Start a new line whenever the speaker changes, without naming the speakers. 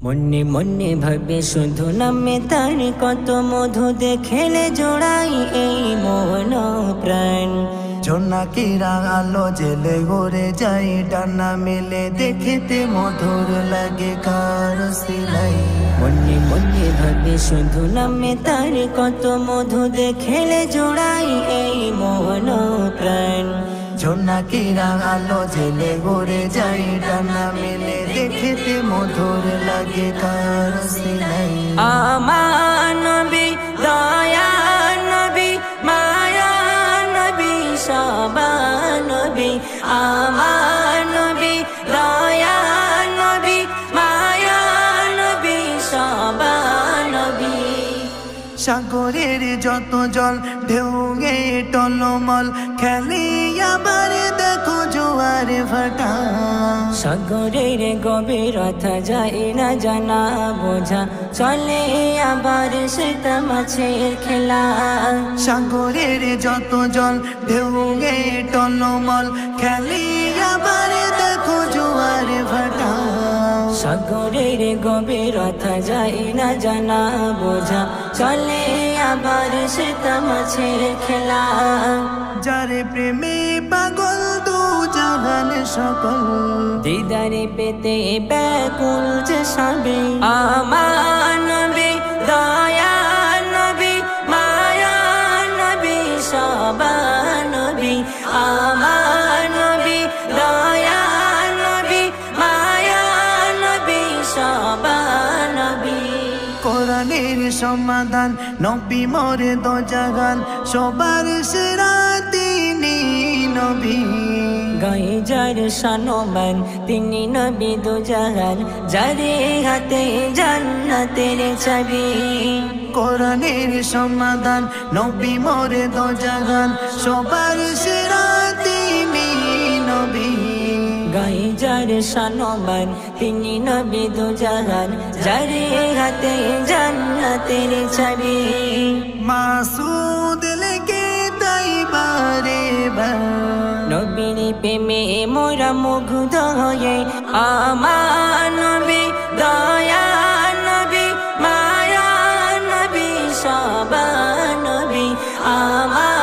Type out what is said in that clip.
মনে মনে ভাবে শুধু নামে তার কত মধু দেখেলে জোড়াই এই মন প্রাণ।
জোনাকিরা আলো জেলে ঘুরে যাই ডানা মেলে দেখিতে মধুর লাগে কার সিলাই।
মনে মনে ভাবে শুধু নামে তার কত মধু দেখেলে জোড়াই এই মন প্রাণ।
জোনাকিরা আলো জেলে ঘুরে যাই ডানা মেলে দেখিতে মধুর লাগে কার সিলাই।
আমার নবী দয়া নবী মায়া নবী সবা নবী। আমার নবী দয়া নবী মায়া নবী সবা নবী।
সাগরের যত জল ঢেউ গে টলমল খেলি আবার দেখো জোয়ার ভাটা।
সাগরের গভীরতা যায় না জানা বোঝা চলে আবার সেটা মাছের খেলা।
সাগরের যত জল ঢেউ গে টলমল খেলি আবার দেখো জোয়ার ভাটা।
সাগরের গভীরতা যায় না জানা বোঝা চলে আবার সেটা মাছের খেলা।
যারে প্রেমে পাগল দু জাহান সকল
দিদারে পেতে ব্যাকুল যে সবে। আমার নবী দয়া নবী মায়া নবী সবা নবী। আমার নবী দয়া নবী মায়া নবী সবা নবী।
কোরআনের সমাধান নবী মোরে দো জাহান সবার সেরা তিনি নবী।
গায়ে যার শানমান তিনি নবী দু জাহান যারে হাতে জান্নাতের চাবি।
কোরআনের সমাধান নবী মোরে দো জাহান সবার সেরা তিনি নবী।
গায়ে যার শানমান তিনি নবী দু জাহান যারে হাতে জান্নাতের চাবি।
মাসুদ লেগে তাই বারে বার
নবীর প্রেমে মোরা মুগ্ধ হয়ে। আমার নবী দয়া নবী মায়া নবী সবা নবী। আমার